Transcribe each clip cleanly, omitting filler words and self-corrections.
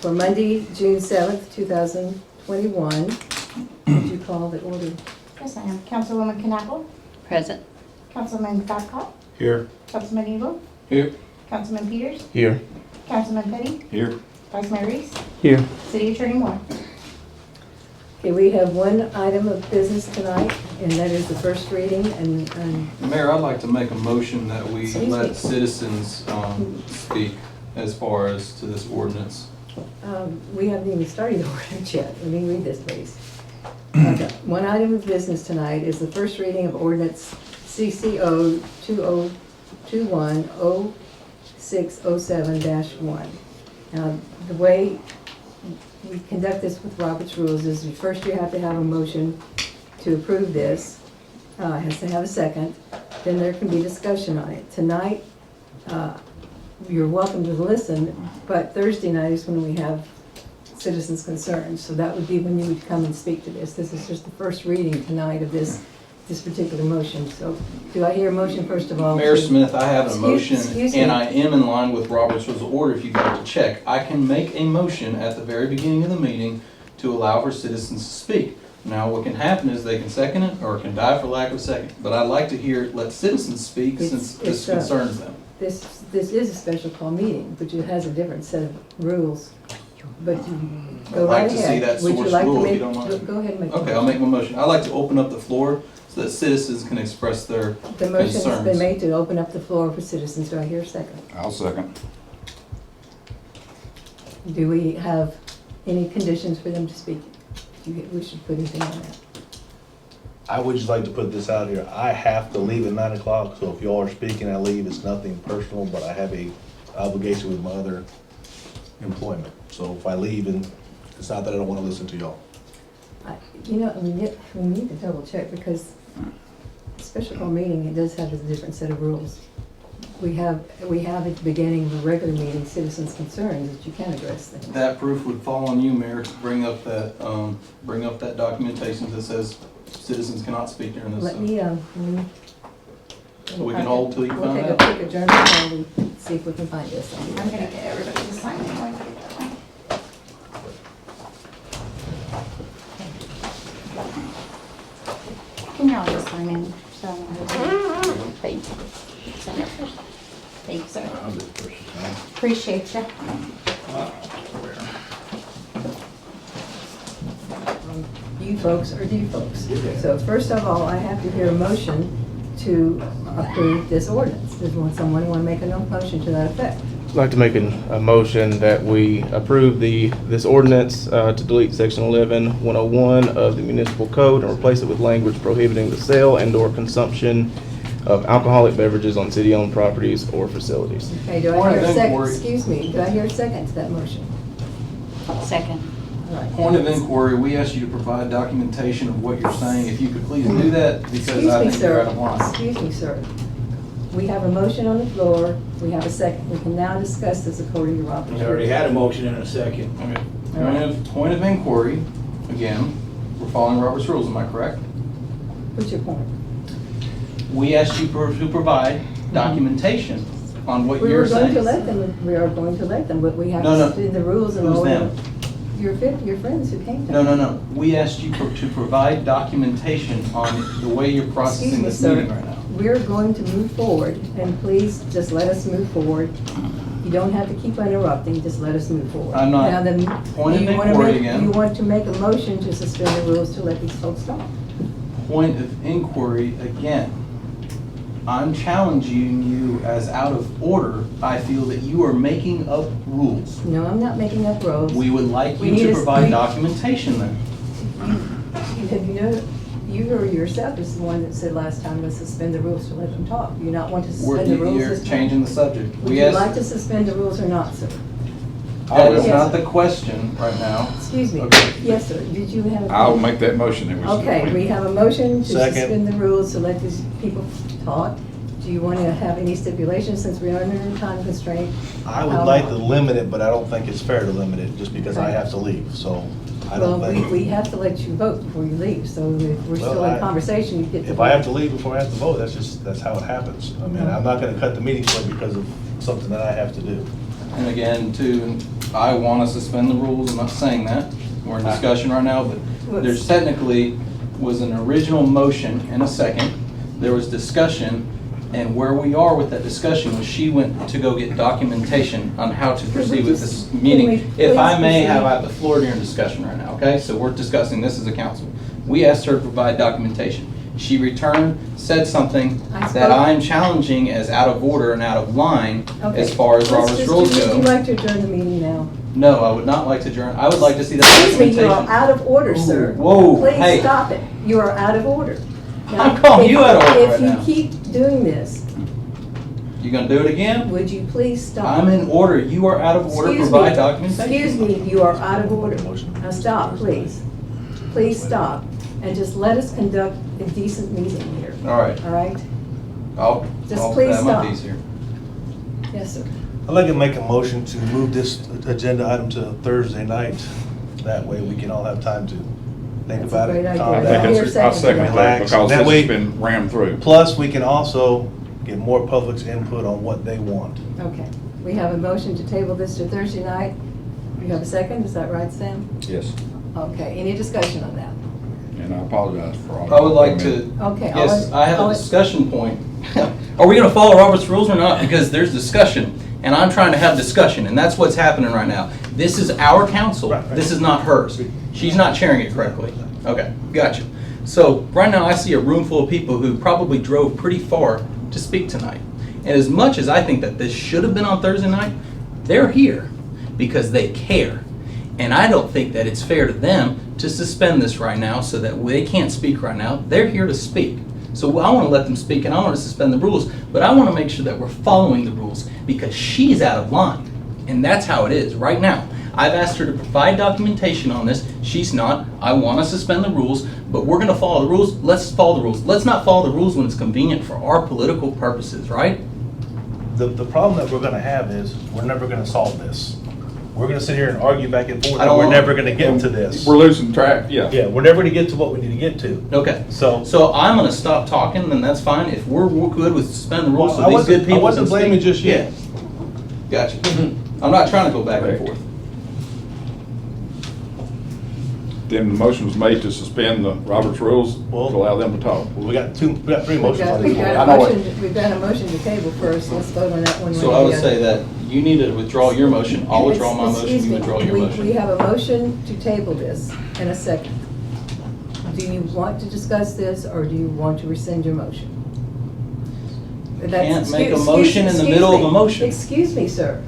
for Monday, June 7th, 2021. Would you call the order? Yes, I am. Councilwoman Knappel. Present. Councilman Babcock. Here. Councilman Evil. Here. Councilman Peters. Here. Councilman Petty. Here. Vice Mayor Reese. Here. City Attorney Moore. Okay, we have one item of business tonight, and that is the first reading, and Mayor, I'd like to make a motion that we Excuse me. let citizens speak as far as to this ordinance. we haven't even started the ordinance yet. Let me read this, please. One item of business tonight is the first reading of ordinance CCO 2021-0607-1. Now, the way we conduct this with Robert's rules is first you have to have a motion to approve this. It has to have a second. Then there can be discussion on it. Tonight, you're welcome to listen, but Thursday night is when we have citizens' concerns. So that would be when you would come and speak to this. This is just the first reading tonight of this particular motion. So do I hear a motion first of all? Mayor Smith, I have a motion, Excuse me. and I am in line with Robert's Rules of Order if you'd like to check. I can make a motion at the very beginning of the meeting to allow for citizens to speak. Now, what can happen is they can second it or it can die for lack of a second. But I'd like to let citizens speak since this concerns them. This is a special call meeting, but it has a different set of rules. But you go right I'd like to see ahead. that Would you source like to rule if make? you don't mind. Go ahead and make. the Okay, I'll make my motion. I'd like to open up the floor so that citizens can express their The motion has been concerns. made to open up the floor for citizens. Do I hear a second? I'll second. Do we have any conditions for them to speak? We should put anything on that. I would just like to put this out here. I have to leave at 9 o'clock, so if y'all are speaking, I leave. It's nothing personal, but I have a obligation with my other employment. So if I leave, and it's not that I don't want to listen to y'all. We need to double check because special call meeting, it does have a different set of rules. We have at the beginning of a regular meeting, citizens' concerns that you can address things. That proof would fall on you, Mayor, to bring up that documentation that says citizens cannot speak during this. Let me. So we can hold till you We'll find take a out. quick adjournment while we see if we can find this. I'm gonna get everybody to sign it. Can y'all just sign in? So thank you. Sign it first. Thank you, sir. I'll do the first one. Appreciate you. You folks are you folks. So first of all, I have to hear a motion to approve this ordinance. Does someone want to make a motion to that effect? I'd like to make a motion that we approve this ordinance to delete section 11-101 of the municipal code and replace it with language prohibiting the sale and/or consumption of alcoholic beverages on city-owned properties or facilities. Okay, do I Point hear of a second? inquiry. Excuse me, do I hear a second to that motion? Second. All right. Point of inquiry, we asked you to provide documentation of what you're saying. If you could please do that, because I think you're out of line. Excuse me, sir. We have a motion on the floor. We have a second. We can now discuss this according to Robert's. We already had a motion in a second. Okay. Point of inquiry, again, we're following Robert's rules, am I correct? What's your point? We asked you to provide documentation on what We you're were going saying. to let them, we are going to let them, but we have No, no. to do the rules and Who's all them? that. Your friends who came to. No. We asked you to provide documentation on the way you're processing this meeting right now. We're going to move forward, and please just let us move forward. You don't have to keep interrupting, just let us move forward. I'm not. Now, then, Point of you wanna inquiry make- again. You want to make a motion to suspend the rules to let these folks talk. Point of inquiry again. I'm challenging you as out of order. I feel that you are making up rules. No, I'm not making up rules. We would like We you need to a- provide we- documentation then. You or yourself is the one that said last time to suspend the rules to let them talk. You not want to suspend the rules You're this time? changing the subject. Would We you like asked, to suspend the rules or not, sir? that is Yes. not the question right now. Excuse me. Okay. Yes, sir. Did you have? a- I'll make that motion. It was- Okay, we have a motion to Second. suspend the rules to let these people talk. Do you want to have any stipulations since we are under a time constraint? I would like to limit it, but I don't think it's fair to limit it just because I have to leave. So I Well, don't think, we have to let you vote before you leave, so if we're Well, still in I- conversation, you get to. if I have to leave before I have to vote, that's how it happens. I mean, I'm not going to cut the meeting short because of something that I have to do. And again, I want to suspend the rules. I'm not saying that. We're in discussion right now, but there's technically was an original motion and a second. There was discussion, and where we are with that discussion was she went to go get documentation on how to proceed with this meeting. If I may have, I have the floor during discussion right now, okay? So we're discussing this as a council. We asked her to provide documentation. She returned, said something that I'm challenging as out of order and out of line as far as Robert's rules Would you go. like to adjourn the meeting now? No, I would not like to adjourn. I would like to see the Excuse me, you are documentation. out of order, sir. Whoa, hey. Please stop it. You are out of order. I'm calling you out of order right now. If you keep doing this, You gonna do it again? would you please stop? I'm in order. You are out of order. Excuse Provide me. documentation. Excuse me, you are out of order. Now stop, please. Please stop, and just let us conduct a decent meeting here, All right. all right? I'll please have my stop. piece here. Yes, sir. I'd like to make a motion to move this agenda item to Thursday night. That way we can all have time to think That's a about great it, idea. calm I down. think it's- I'll second that Relax. because That this way- has been rammed through. Plus, we can also get more public's input on what they want. Okay. We have a motion to table this to Thursday night. You have a second, is that right, Sam? Yes, Okay, any discussion on that? and I apologize for all. I would like to, Okay. yes, I have I'll a let- discussion point. Are we gonna follow Robert's rules or not? Because there's discussion, and I'm trying to have discussion, and that's what's happening right now. This is our council. Right. This is not hers. She's not chairing it correctly. Okay, gotcha. So right now I see a room full of people who probably drove pretty far to speak tonight. And as much as I think that this should have been on Thursday night, they're here because they care. And I don't think that it's fair to them to suspend this right now so that they can't speak right now. They're here to speak. So I want to let them speak and I want to suspend the rules, but I want to make sure that we're following the rules because she's out of line. And that's how it is right now. I've asked her to provide documentation on this. She's not. I want to suspend the rules, but we're going to follow the rules. Let's follow the rules. Let's not follow the rules when it's convenient for our political purposes, right? The problem that we're gonna have is, we're never gonna solve this. We're gonna sit here and argue back and forth, I and don't we're want- never gonna get to this. We're losing track, yeah. Yeah, we're never gonna get to what we need to get to. Okay. So, So I'm going to stop talking, then that's fine. If we're good with suspending the rules, Well, so these good people I wasn't can blaming speak. just you. Yeah. Gotcha. I'm not trying to go back and Correct. forth. Then the motion was made to suspend the Robert's rules to Well- allow them to talk. we got three motions on the We've floor. got I a know it. motion, we've got a motion to table first, let's vote on that one. So way I or would the say other. that you need to withdraw your motion. I'll withdraw my motion, Excuse you me, withdraw your We motion. have a motion to table this in a second. Do you want to discuss this, or do you want to rescind your motion? Can't make a motion in the middle of a motion. Excuse me, sir.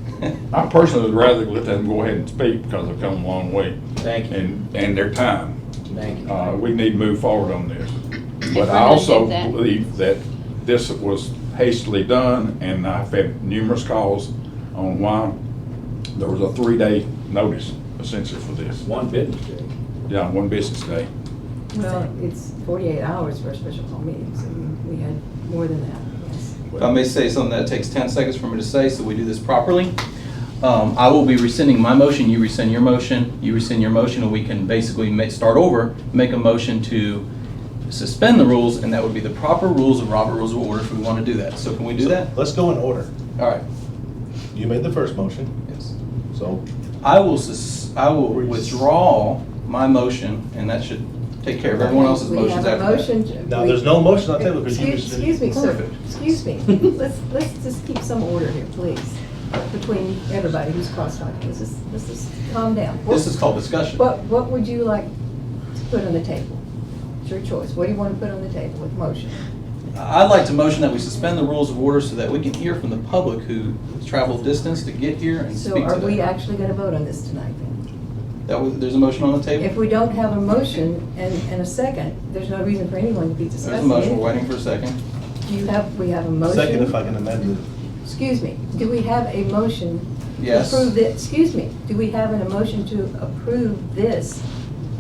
I personally would rather let them go ahead and speak because they've come a long way. Thank you. And their time. Thank you. We need to move forward on this. If But we're I gonna also do that. believe that this was hastily done, and I've had numerous calls on why there was a 3-day notice essentially for this. One business day. Yeah, one business day. Well, it's 48 hours for a special call meeting, so we had more than that, yes. If I may say something that takes 10 seconds for me to say, so we do this properly. I will be rescinding my motion, you rescind your motion, you rescind your motion, and we can basically start over, make a motion to suspend the rules, and that would be the proper rules of Robert Rules of Order if we want to do that. So can we do that? Let's go in order. All right. You made the first motion, Yes. so I will withdraw my motion, and that should take care of everyone else's We motions have a after that. motion. now there's no motion on the table because you Excuse me, sir, Perfect. excuse me. Let's just keep some order here, please, between everybody who's cross-talking. Let's just calm down. This is called discussion. What would you like to put on the table? It's your choice. What do you want to put on the table with motion? I'd like to motion that we suspend the rules of order so that we can hear from the public who traveled distance to get here and So speak are to we them. actually going to vote on this tonight then? There's a motion on the table? If we don't have a motion and a second, there's no reason for anyone to be discussing There's a motion, anything. we're waiting for a second. We have a motion? second if I can amend it. Excuse me, do we have a motion? to Yes. approve this? Excuse me, do we have a motion to approve this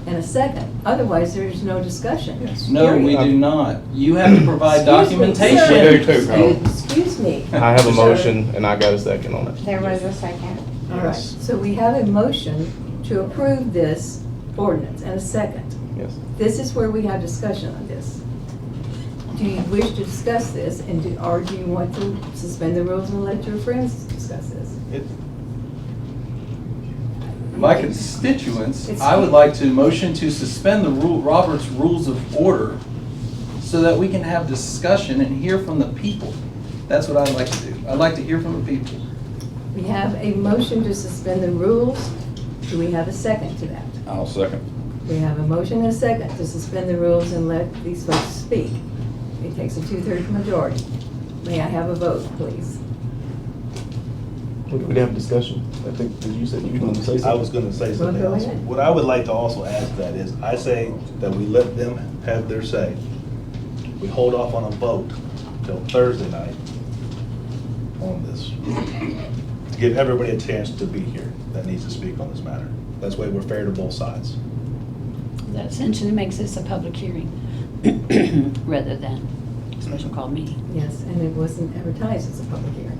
in a second? Otherwise, there's no discussion. No, we do not. You have to provide Excuse me, documentation. sir. We do too, Carl. Excuse me. I have a Sir. motion and I got a second on it. There was a second. All right, Yes. so we have a motion to approve this ordinance and a second. Yes. This is where we have discussion on this. Do you wish to discuss this, or do you want to suspend the rules and let your friends discuss this? my constituents, It's- I would like to motion to suspend the Robert's Rules of Order so that we can have discussion and hear from the people. That's what I'd like to do. I'd like to hear from the people. We have a motion to suspend the rules. Do we have a second to that? I'll second. We have a motion and a second to suspend the rules and let these folks speak. It takes a 2/3 majority. May I have a vote, please? We have a discussion. I think, did you say you wanted to say something? I was gonna say something Well, go else. ahead. What I would like to also add to that is, I say that we let them have their say. We hold off on a vote till Thursday night on this. Give everybody a chance to be here that needs to speak on this matter. That's why we're fair to both sides. That essentially makes this a public hearing rather than a special call meeting. Yes, and it wasn't advertised as a public hearing.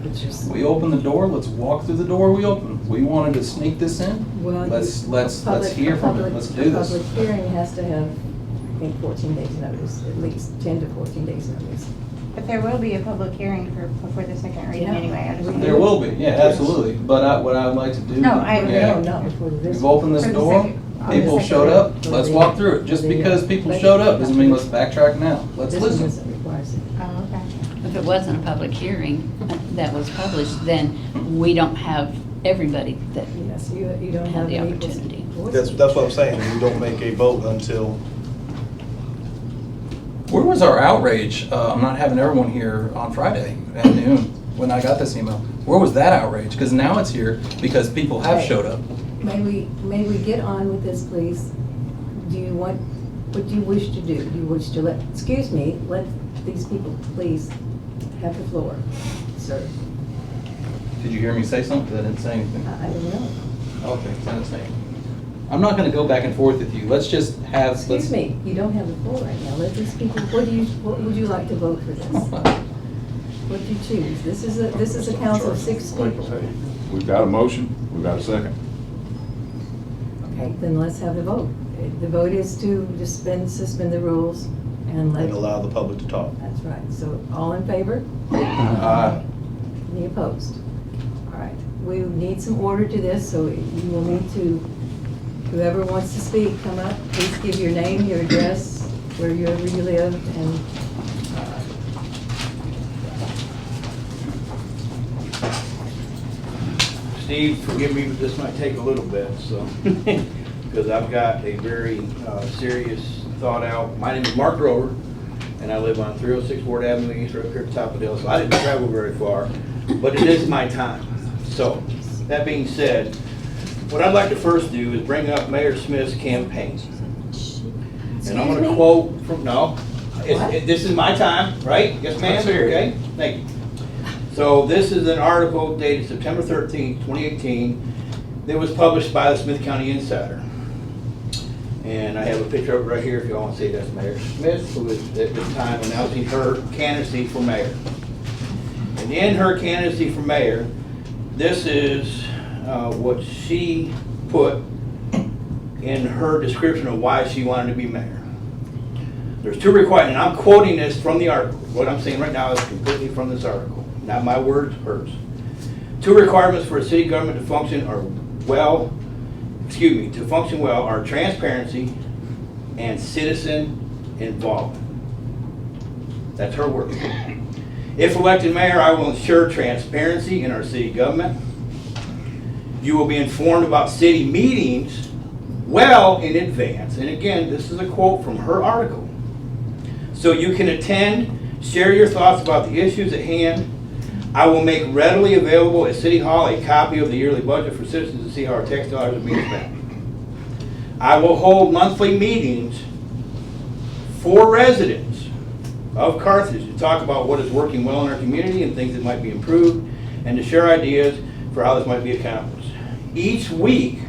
It's just, We open the door, let's walk through the door we open. We wanted to sneak this in. well. Let's hear from it. Let's do this. A public hearing has to have, I think, 14 days notice, at least 10 to 14 days notice. But there will be a public hearing before the second reading Yeah. anyway. I just- There will be, yeah, absolutely. But what I would like to do. No, I agree. yeah, No, not before this. We've opened this For the door, second- on the people second showed up, reading. let's walk through it. Just The, because people budget- showed up doesn't mean let's backtrack now. Let's This one listen. doesn't require it. Oh, okay. If it wasn't a public hearing that was published, then we don't have everybody that, Yes, you don't have the an equal opportunity. voice. That's what I'm saying, we don't make a vote until, Where was our outrage? I'm not having everyone here on Friday at noon when I got this email. Where was that outrage? Because now it's here because people have showed up. May we get on with this, please? Do you want, what do you wish to do? Do you wish to let these people please have the floor, sir? Did you hear me say something? 'Cause I didn't say anything. I don't know. Okay, so I didn't say anything. I'm not gonna go back and forth with you. Let's just have, Excuse me, you don't have the floor right now. Let these people, what would you like to vote for this? What do you choose? This is a council of 6 people. We've got a motion, we've got a second. Okay, then let's have the vote. The vote is to suspend the rules and let, and allow the public to talk. that's right. So all in favor? Any opposed? All right, we need some order to this, so you will need to, whoever wants to speak, come up. Please give your name, your address, wherever you live, and Steve, forgive me, but this might take a little bit, so, because I've got a very serious thought out. My name is Mark Grover, and I live on 306 Ward Avenue East, right up here at the top of the hill, so I didn't travel very far, but it is my time. So, that being said, what I'd like to first do is bring up Mayor Smith's campaign. And I'm Excuse gonna me? quote from, no, this is my time, right? Yes, ma'am, Let's hear it. okay? Thank you. So this is an article dated September 13th, 2018, that was published by the Smith County Insider. And I have a picture of it right here if you all want to see. That's Mayor Smith, who is at this time announcing her candidacy for mayor. And in her candidacy for mayor, this is what she put in her description of why she wanted to be mayor. There's 2 requirements, and I'm quoting this from the article. What I'm saying right now is completely from this article. Not my words, hers. 2 requirements for a city government to function are to function well are transparency and citizen involvement. That's her word. If elected mayor, I will ensure transparency in our city government. You will be informed about city meetings well in advance. And again, this is a quote from her article. So you can attend, share your thoughts about the issues at hand. I will make readily available at City Hall a copy of the yearly budget for citizens to see how our tax dollars are being spent. I will hold monthly meetings for residents of Carthage to talk about what is working well in our community and things that might be improved, and to share ideas for how this might be accomplished. Each week,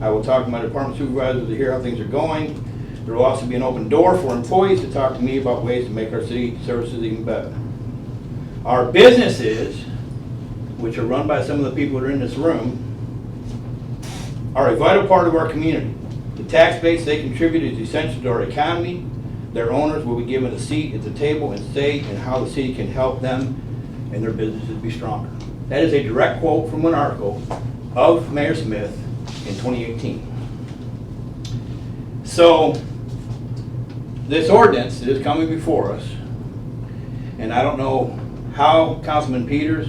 I will talk to my department supervisors to hear how things are going. There will also be an open door for employees to talk to me about ways to make our city services even better. Our businesses, which are run by some of the people that are in this room, are a vital part of our community. The tax base they contribute is essential to our economy. Their owners will be given a seat at the table and say and how the city can help them and their businesses be stronger. That is a direct quote from an article of Mayor Smith in 2018. So, this ordinance that is coming before us, and I don't know how Councilman Peters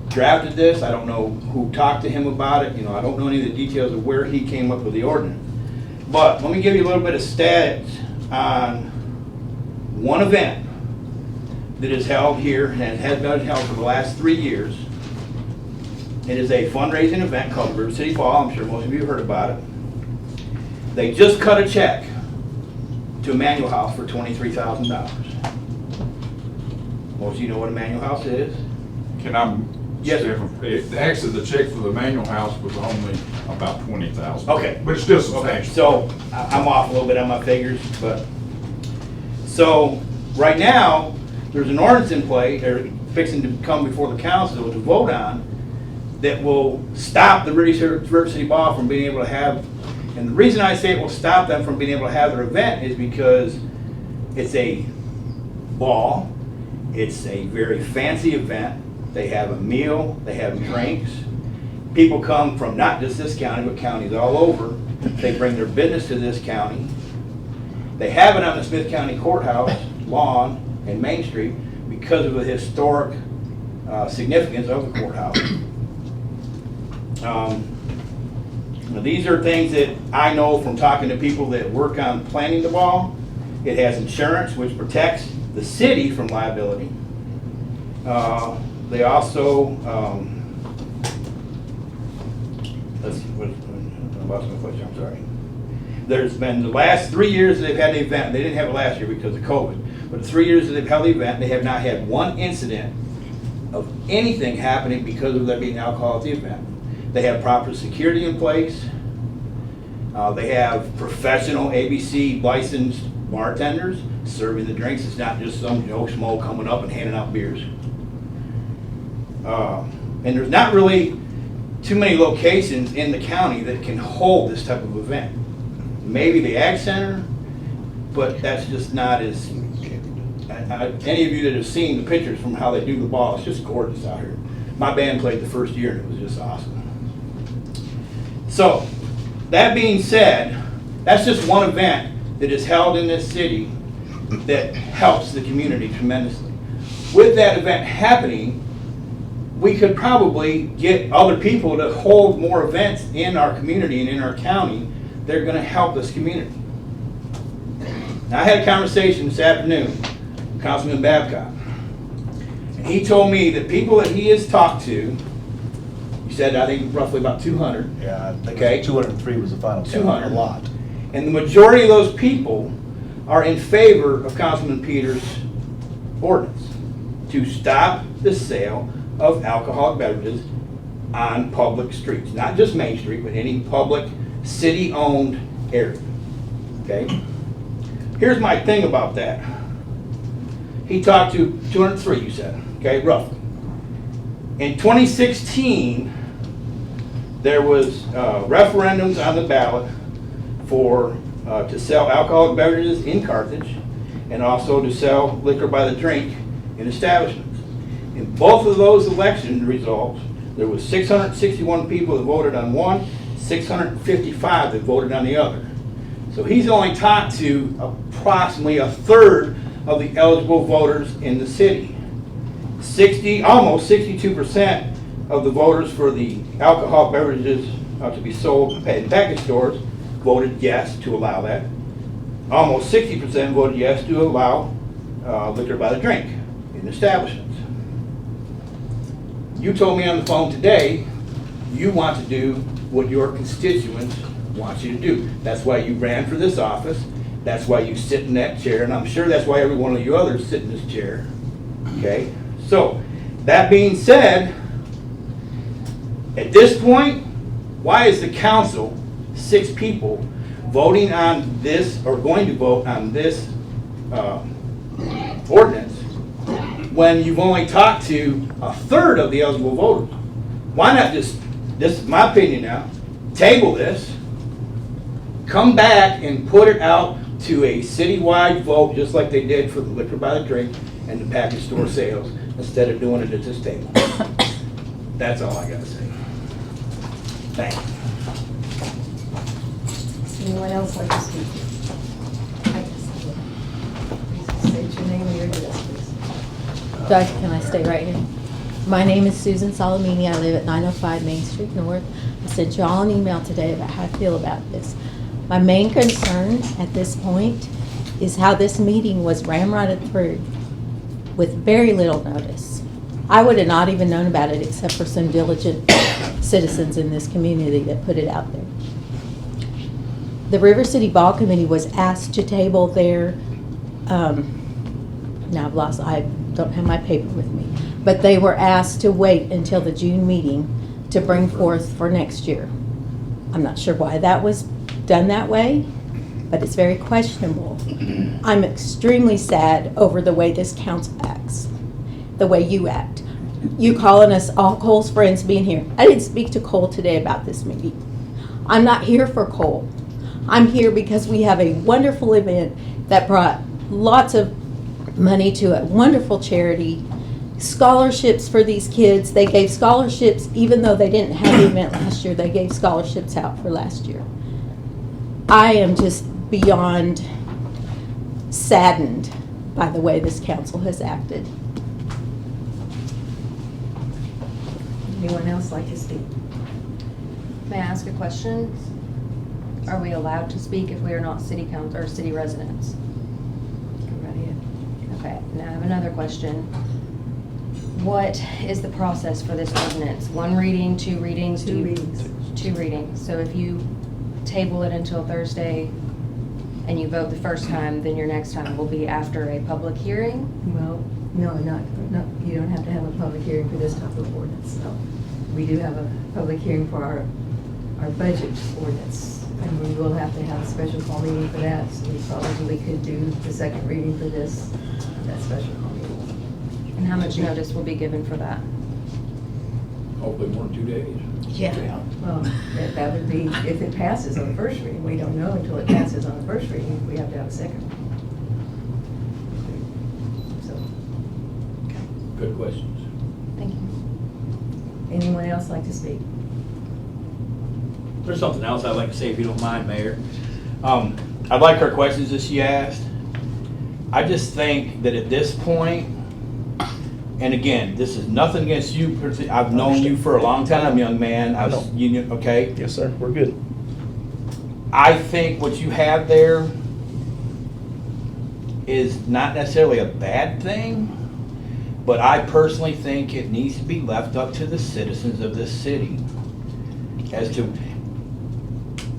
drafted this, I don't know who talked to him about it, I don't know any of the details of where he came up with the ordinance. But let me give you a little bit of stats on one event that is held here and has been held for the last 3 years. It is a fundraising event called River City Ball. I'm sure most of you have heard about it. They just cut a check to Emmanuel House for $23,000. Most of you know what Emmanuel House is. Can I? Yes, sir. Actually, the check for the Manual House was only about 20,000. Okay. But it's still Okay, substantial. so I'm off a little bit on my figures, but, so right now, there's an ordinance in play, they're fixing to come before the council to vote on, that will stop the River City Ball from being able to have, and the reason I say it will stop them from being able to have their event is because it's a ball, it's a very fancy event, they have a meal, they have drinks, people come from not just this county, but counties all over, they bring their business to this county, they have it on the Smith County Courthouse lawn and Main Street because of the historic significance of the courthouse. Now these are things that I know from talking to people that work on planning the ball. It has insurance which protects the city from liability. They also, let's see, I lost my question, I'm sorry. There's been the last 3 years they've had the event, they didn't have it last year because of COVID, but the 3 years that they've held the event, they have not had one incident of anything happening because of there being alcohol at the event. They have proper security in place. They have professional ABC licensed bartenders serving the drinks. It's not just some Joe Schmo coming up and handing out beers. And there's not really too many locations in the county that can hold this type of event. Maybe the Ag Center, but that's just not as, any of you that have seen the pictures from how they do the ball, it's just gorgeous out here. My band played the first year and it was just awesome. So, that being said, that's just one event that is held in this city that helps the community tremendously. With that event happening, we could probably get other people to hold more events in our community and in our county. They're going to help this community. Now, I had a conversation this afternoon with Councilman Babcock. And he told me that people that he has talked to, he said, I think roughly about 200. Yeah, I think Okay. 203 was the final count. 200. A lot. And the majority of those people are in favor of Councilman Peters' ordinance to stop the sale of alcoholic beverages on public streets. Not just Main Street, but any public city-owned area. Okay? Here's my thing about that. He talked to 203, you said, okay, roughly. In 2016, there was referendums on the ballot for to sell alcoholic beverages in Carthage and also to sell liquor by the drink in establishments. In both of those election results, there was 661 people that voted on one, 655 that voted on the other. So he's only talked to approximately a third of the eligible voters in the city. Almost 62% of the voters for the alcohol beverages to be sold in package stores voted yes to allow that. Almost 60% voted yes to allow liquor by the drink in establishments. You told me on the phone today you want to do what your constituents want you to do. That's why you ran for this office. That's why you sit in that chair, and I'm sure that's why every one of you others sit in this chair. Okay? So, that being said, at this point, why is the council, 6 people, voting on this, or going to vote on this ordinance, when you've only talked to a third of the eligible voters? Why not just, this is my opinion now, table this, come back and put it out to a citywide vote, just like they did for the liquor by the drink and the package store sales, instead of doing it at this table. That's all I gotta say. Thank you. else like to speak? Please state your name and your address, please. Can I stay right here? My name is Susan Salamini. I live at 905 Main Street North. I sent you all an email today about how I feel about this. My main concern at this point is how this meeting was ramrodded through with very little notice. I would have not even known about it except for some diligent citizens in this community that put it out there. The River City Ball Committee was asked to table their, now I don't have my paper with me, but they were asked to wait until the June meeting to bring forth for next year. I'm not sure why that was done that way, but it's very questionable. I'm extremely sad over the way this council acts, the way you act. You calling us all Cole's friends being here. I didn't speak to Cole today about this meeting. I'm not here for Cole. I'm here because we have a wonderful event that brought lots of money to a wonderful charity, scholarships for these kids. They gave scholarships, even though they didn't have the event last year, they gave scholarships out for last year. I am just beyond saddened by the way this council has acted. Anyone else like to speak? May I ask a question? Are we allowed to speak if we are not city council or city residents? Go right ahead. Okay, now I have another question. What is the process for this ordinance? One reading, two readings? Two readings. Two readings. So if you table it until Thursday and you vote the first time, then your next time will be after a public hearing? Well, no, you don't have to have a public hearing for this type of ordinance, no. We do have a public hearing for our budget ordinance, and we will have to have a special call meeting for that, so we probably could do the second reading for this, that special call meeting. And how much notice will be given for that? Hopefully more than 2 days. Yeah. Well, that would be, if it passes on the first reading, we don't know until it passes on the first reading, if we have to have a second reading. So, Good questions. Thank you. anyone else like to speak? There's something else I'd like to say, if you don't mind, Mayor. I like her questions that she asked. I just think that at this point, and again, this is nothing against you. I've known you for a long time, young man. Okay? Yes, sir, we're good. I think what you have there is not necessarily a bad thing, but I personally think it needs to be left up to the citizens of this city as to,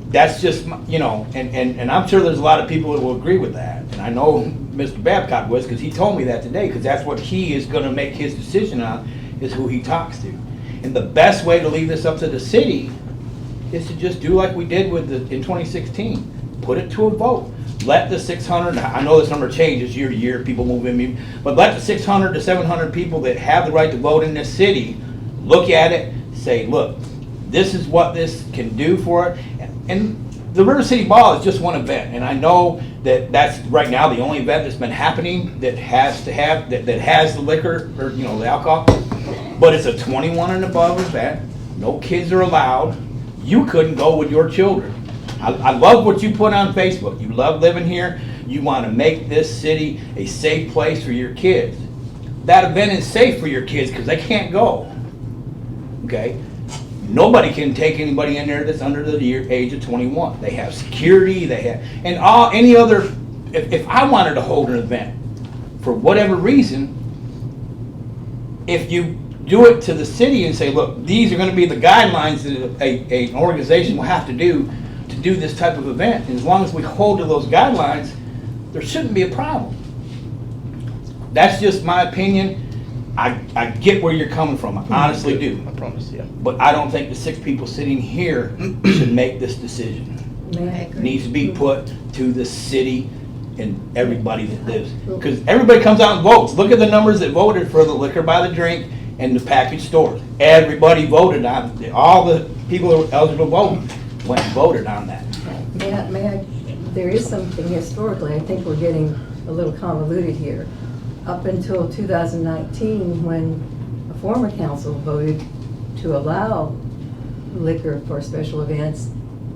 that's just, and I'm sure there's a lot of people that will agree with that. And I know Mr. Babcock was, because he told me that today, because that's what he is going to make his decision on, is who he talks to. And the best way to leave this up to the city is to just do like we did with in 2016. Put it to a vote. Let the 600, I know this number changes year to year, people move in, but let the 600 to 700 people that have the right to vote in this city look at it, say, look, this is what this can do for it. And the River City Ball is just one event, and I know that that's right now the only event that's been happening that has to have, that has the liquor, or the alcohol, but it's a 21 and above event. No kids are allowed. You couldn't go with your children. I love what you put on Facebook. You love living here. You want to make this city a safe place for your kids. That event is safe for your kids because they can't go. Okay? Nobody can take anybody in there that's under the age of 21. They have security, they have, and any other, if I wanted to hold an event, for whatever reason, if you do it to the city and say, look, these are going to be the guidelines that an organization will have to do this type of event, and as long as we hold to those guidelines, there shouldn't be a problem. That's just my opinion. I get where you're coming from. I honestly do. I promise, yeah. But I don't think the 6 people sitting here should make this decision. It needs to be put to the city and everybody that lives. Because everybody comes out and votes. Look at the numbers that voted for the liquor by the drink and the package stores. Everybody voted on it. All the people that were eligible to vote went and voted on that. May I, there is something historically, I think we're getting a little convoluted here. Up until 2019, when a former council voted to allow liquor for special events,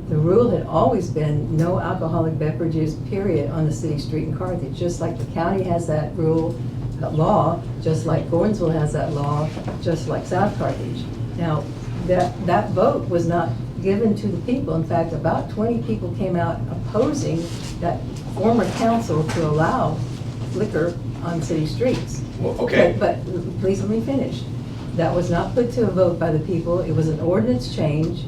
The rule had always been no alcoholic beverages, period, on the city street in Carthage, just like the county has that rule, that law, just like Gordonsville has that law, just like South Carthage. Now, that vote was not given to the people. In fact, about 20 people came out opposing that former council to allow liquor on city streets. Well, okay. But please let me finish. That was not put to a vote by the people. It was an ordinance change.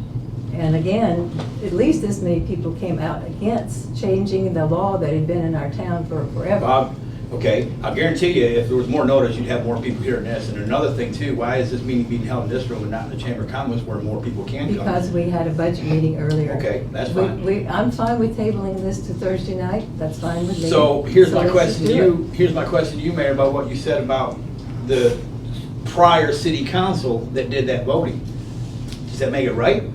And again, at least this many people came out against changing the law that had been in our town for forever. Bob, okay, I'll guarantee you, if there was more notice, you'd have more people hearing this. And another thing too, why is this meeting being held in this room and not in the Chamber of Commerce where more people can come? Because we had a budget meeting earlier. Okay, that's fine. I'm fine with tabling this to Thursday night. That's fine with me. So here's my let's question just to do you, here's my question to you, Mayor, about what you said about the prior city council that did that voting. Does that make it right? it.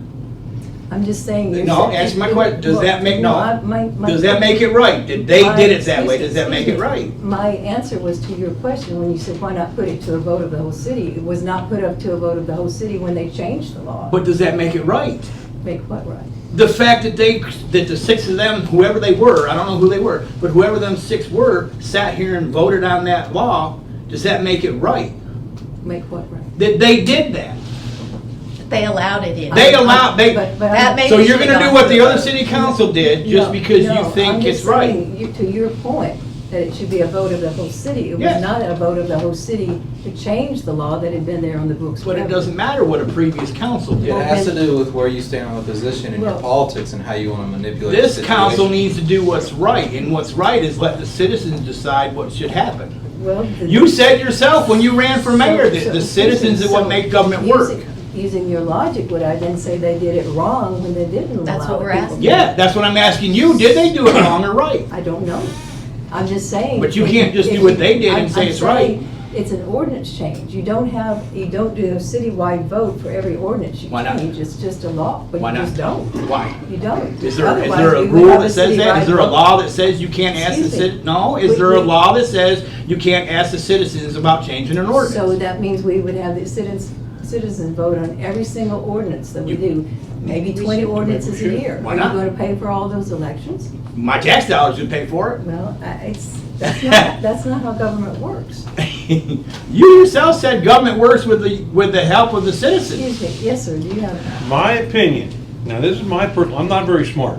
I'm just saying. you're No, saying- answer my question. Does that make, no. my- Does that make it right? Did they did it that way? Excuse Does that make me. it right? My answer was to your question when you said, why not put it to a vote of the whole city? It was not put up to a vote of the whole city when they changed the law. But does that make it right? Make what right? The fact that that the six of them, whoever they were, I don't know who they were, but whoever them six were, sat here and voted on that law, does that make it right? Make what right? That they did that? They allowed it in. They allowed, they, But That may- so Maybe you're she gonna do got what the it. other city council did just No, because you no, think I'm it's just right? saying, to your point, that it should be a vote of the whole city. It was Yes. not a vote of the whole city to change the law that had been there on the books But it forever. doesn't matter what a previous council It did. has to do with where you stand on the position and your Well- politics and how you want to manipulate the This situation. council needs to do what's right, and what's right is let the citizens decide what should happen. Well, You said yourself when you ran for mayor that So- the citizens are what make government work. Using your logic, would I then say they did it wrong when they didn't allow That's what we're people? asking. Yeah, that's what I'm asking you. Did they do it wrong or right? I don't know. I'm just saying. But you can't just if do what they did and say I'm it's right. saying It's an ordinance change. You don't do a citywide vote for every ordinance you Why not? change. It's just a law, but Why you not? just don't. Why? You don't. Is there Otherwise, a we would rule have that says that? citywide Is there a vote. law that says you can't ask the Excuse me. cit, no? Is We- there a we- law that says you can't ask the citizens about changing an So ordinance? that means we would have the citizens vote on every single ordinance that we do. Maybe 20 ordinances a year. Why Are not? you going to pay for all those elections? My tax dollars should pay for Well, that's not how government works. it. You yourself said government works with the help of the citizens. Excuse me, yes, sir, do you have? My opinion, now this is my personal, I'm not very smart.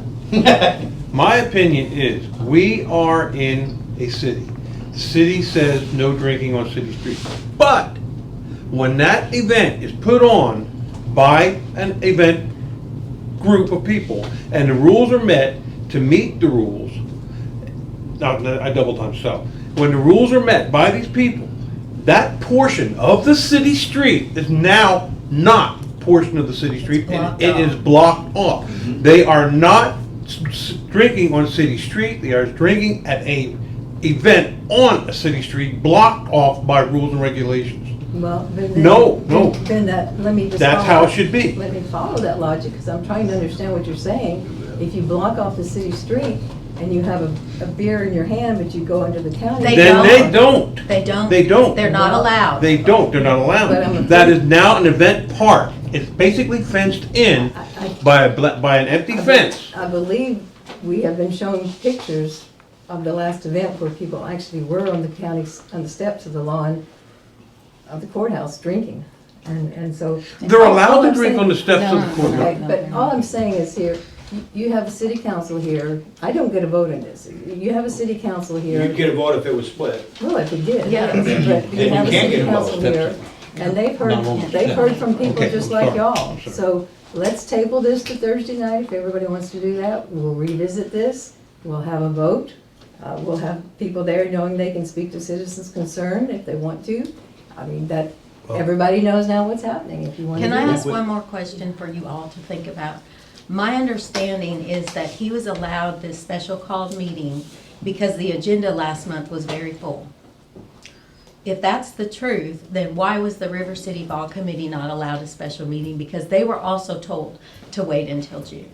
My opinion is, we are in a city. The city says no drinking on city streets. But when that event is put on by an event group of people and the rules are met to meet the rules, now I double time so. When the rules are met by these people, that portion of the city street is now not portion of the city street, and it is blocked off. They are not drinking on city street, they are drinking at a event on a city street blocked off by rules and regulations. Well, then. No. Then let me just. That's follow- how it should be. Let me follow that logic, because I'm trying to understand what you're saying. If you block off the city street and you have a beer in your hand, but you go into the county. They Then they don't. don't. They don't. They don't. They're not allowed. They don't, they're not But I'm allowed. That is now an event park. It's basically fenced in by an empty fence. I believe we have been shown pictures of the last event where people actually were on the steps of the lawn of the courthouse drinking. And so. They're all allowed to I'm drink saying- on the steps of the Okay, courthouse. but all I'm saying is here, you have a city council here. I don't get a vote on this. You have a city council here. You'd get a vote if it was split. Well, if it did, Yeah. yes, but Then you you have a can't city get a vote. council here, and they've heard from people Okay, just I'm like sorry. y'all. I'm sorry. So let's table this to Thursday night, if everybody wants to do that. We'll revisit this, we'll have a vote. We'll have people there knowing they can speak to citizens concerned if they want to. I mean, everybody knows now what's happening, if you want to do Can I that. ask one more question for you all to think about? My understanding is that he was allowed this special called meeting because the agenda last month was very full. If that's the truth, then why was the River City Ball Committee not allowed a special meeting? Because they were also told to wait until June.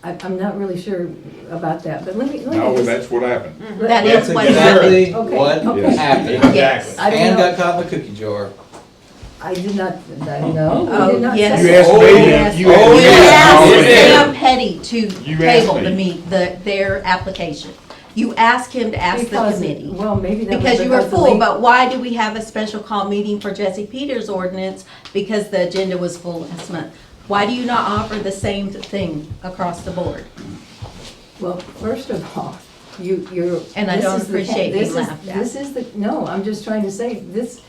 I'm not really sure about that, but let me No, just. that's what happened. That That's is what exactly Okay, what okay. happened. Yes. I don't And know. got caught in the cookie jar. I did not, no, I Oh, did not yes. say You asked that. me, Yes. you Oh, asked me. yeah. Yes, Oh, yeah. Sam Petty to You asked table me. their application? You asked him to ask the Because- committee. Well, maybe that was Because you were the full, late- but why do we have a special call meeting for Jesse Peters' ordinance? Because the agenda was full last month. Why do you not offer the same thing across the board? Well, first of all, you're. And I this don't is the- appreciate this being is- laughed at. This is the, no, I'm just trying to say, this,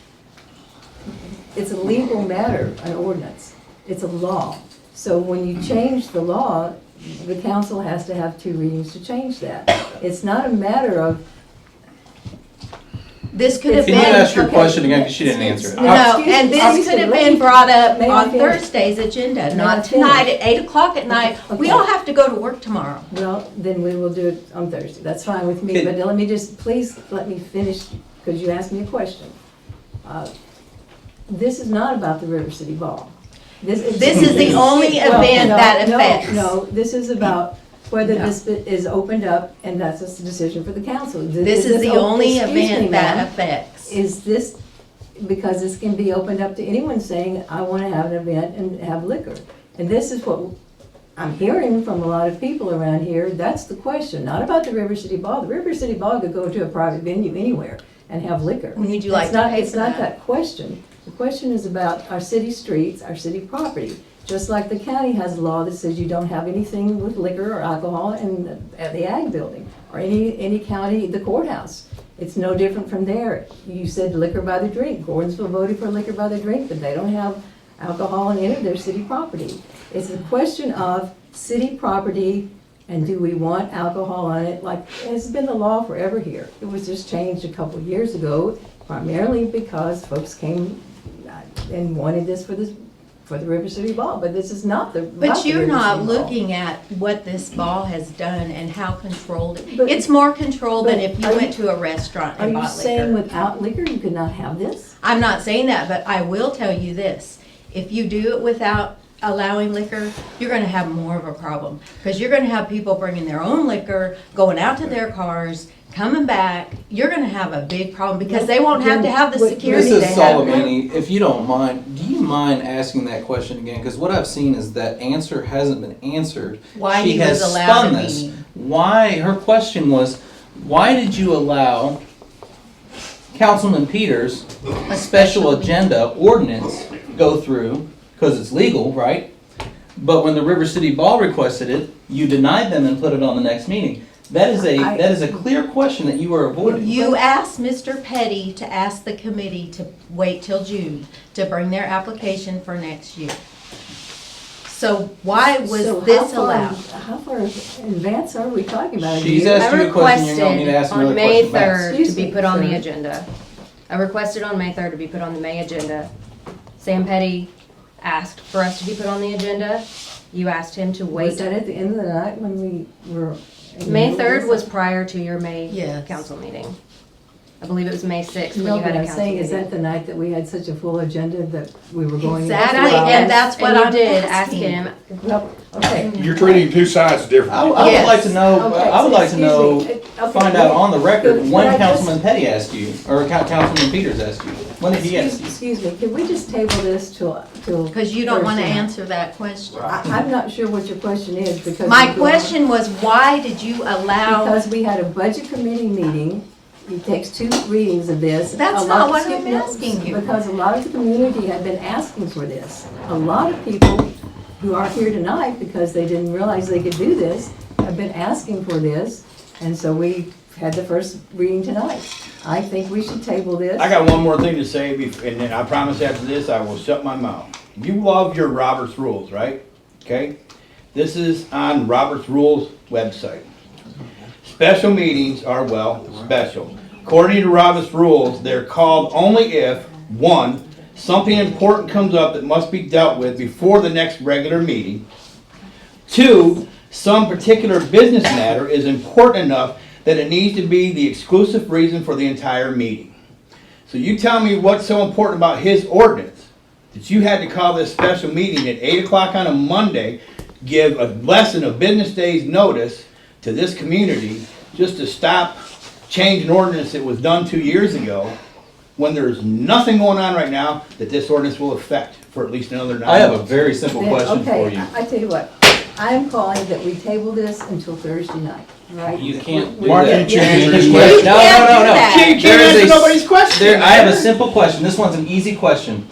it's a legal matter, an ordinance. It's a law. So when you change the law, the council has to have 2 readings to change that. It's not a matter of. This could have Can been. you ask your Okay. question again, because she didn't answer it? No, No, excuse and me, this excuse could me, have let been me- brought up may I on finish? Thursday's agenda, May I not finish? tonight at 8 o'clock at night. We Okay. all have to go to work tomorrow. Well, then we will do it on Thursday. That's fine with me, Can- but let me just, please let me finish, because you asked me a question. This is not about the River City Ball. This is the only Well, event no, that no, affects. No, this is about whether No. this is opened up, and that's a decision for the council. This is the only excuse me, event ma'am, that affects. Is this, because this can be opened up to anyone saying, I want to have an event and have liquor. And this is what I'm hearing from a lot of people around here. That's the question, not about the River City Ball. The River City Ball could go to a private venue anywhere and have liquor. Would you like It's to not- pay It's for not that? that question. The question is about our city streets, our city property. Just like the county has a law that says you don't have anything with liquor or alcohol in the ag building, or any county, the courthouse. It's no different from there. You said liquor by the drink. Gordonsville voted for liquor by the drink, but they don't have alcohol in any of their city property. It's a question of city property, and do we want alcohol on it? Like, it's been the law forever here. It was just changed a couple of years ago, primarily because folks came and wanted this for the River City Ball, but this is not the. But you're River not City Ball. looking at what this ball has done and how controlled it. But- It's more controlled than but if you are you- went to a restaurant Are and you bought saying liquor. without liquor you could not have this? I'm not saying that, but I will tell you this. If you do it without allowing liquor, you're gonna have more of a problem. Because you're gonna have people bringing their own liquor, going out to their cars, coming back. You're gonna have a big problem because they won't have to have the Then- security they Mrs. have. Soleimani, if you don't mind, do you mind asking that question again? Because what I've seen is that answer hasn't been answered. Why She he has was allowed spun a this. meeting. Why, her question was, why did you allow Councilman Peters' special agenda ordinance go through? Because it's legal, right? But when the River City Ball requested it, you denied them and put it on the next meeting. That is a clear question that you are avoiding. You asked Mr. Petty to ask the committee to wait till June to bring their application for next year. So why was So this how far- allowed? How far in advance are we talking about? A She's year? asked I you a question, you don't need to requested ask on another May question back. 3rd to Excuse be me, put on the sir. agenda. I requested on May 3rd to be put on the May agenda. Sam Petty asked for us to be put on the agenda. You asked him to Was wait. that at the end of the night when we were? in the May middle of 3rd this? was prior to your May Yes. council meeting. I believe it was May 6th when No, you but had a I'm council saying, is that meeting. the night that we had such a full agenda that we were going? Exactly, Well, and that's what And you I'm did ask asking. him. Well, okay. You're treating 2 sides I differently. would Yes. like to know, Okay, I would so like to know, excuse me. Okay, find out on the record Could when I just- Councilman Petty asked you, or Councilman Peters asked you. When did he ask you? Excuse me, can we just table this till? Because you don't want to Thursday night? answer that question. I'm not sure what your question is because. My we go- question was, why did you allow? Because we had a budget committee meeting, it takes 2 readings of this. That's A not lot- what I'm excuse me, asking you. Because a lot of the community had been asking for this. A lot of people who aren't here tonight because they didn't realize they could do this, have been asking for this, and so we had the first reading tonight. I think we should table this. I got one more thing to say, and then I promise after this, I will shut my mouth. You love your Robert's Rules, right? Okay? This is on Robert's Rules website. Special meetings are, well, special. According to Robert's Rules, they're called only if, 1, something important comes up that must be dealt with before the next regular meeting. 2, some particular business matter is important enough that it needs to be the exclusive reason for the entire meeting. So you tell me what's so important about his ordinance that you had to call this special meeting at 8 o'clock on a Monday, give a less than a business day's notice to this community just to stop change an ordinance that was done 2 years ago when there's nothing going on right now that this ordinance will affect for at least another 9 I have a months. very simple Then, question okay, for you. I tell you what, I'm calling that we table this until Thursday night, all right? You can't do Why that. can't you Yes. answer his No, question? no, no, no. You There can't is answer a- nobody's question. I have a simple question. This one's an easy question.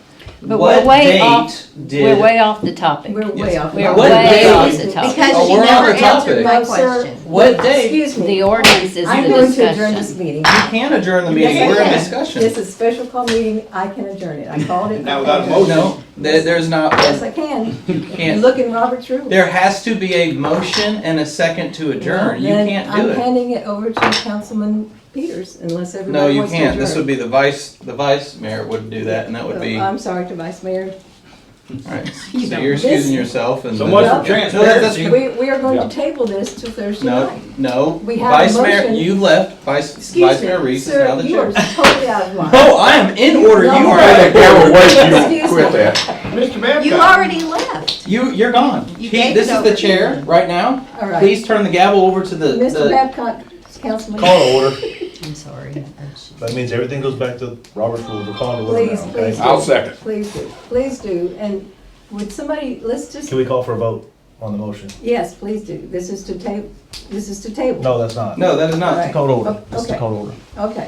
But What we're way date off, did? we're way off the topic. We're way off. We're What way date? off the topic. Because Oh, she we're on never the topic. answered my No, sir. question. What date? Excuse me. The ordinance is I'm the going to adjourn this discussion. meeting. You can adjourn the meeting. Yes, I We're in can. discussion. This is a special call meeting, I can adjourn it. I called it. Now I we got a can motion. adjourn No, there's not. it. Yes, I can. And Can't. look in Robert's rules. There has to be a motion and a second to adjourn. You Then can't do I'm it. handing it over to Councilman Peters unless No, everybody you wants to can't. This adjourn. would be the vice mayor would do that, and that would be, all I'm sorry to Vice Mayor. right. So you're excusing yourself and. So much for No, that's- transparency. We are going Yeah. to table this till Thursday No, night. no. We have a Vice Mayor, motion. you left. Vice Excuse Mayor me, Reese is now sir, the you are chair. totally out of line. No, I am in order. You No. are Hey, out that of camera, order. wait, you Excuse don't quit me. that. Mr. Babcock. You already left. You're gone. You gave This it is over the to chair him. right now. All right. Please turn the gavel over to Mr. Babcock, Councilman. Call to order. I'm sorry. That means everything goes back to Robert's rules. We're calling to order Please, now, okay? please. I'll second. Please do. And would somebody, let's just, Can we call for a vote on the motion? yes, please do. This is to table. No, that's not. No, that is All not. right. Call to order. Oh, This is okay. call to order. Okay.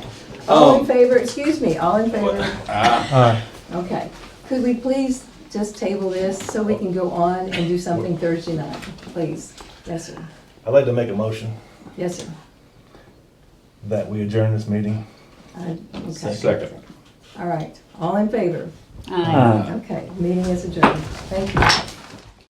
All in Um, favor, excuse me, all in favor? Aye. Okay. Could we please just table this so we can go on and do something Thursday night, please? Yes, sir. I'd like to make a motion Yes, sir. that we adjourn this meeting. Okay. Second. All right. All in favor? Aye. Okay. Meeting is adjourned. Thank you.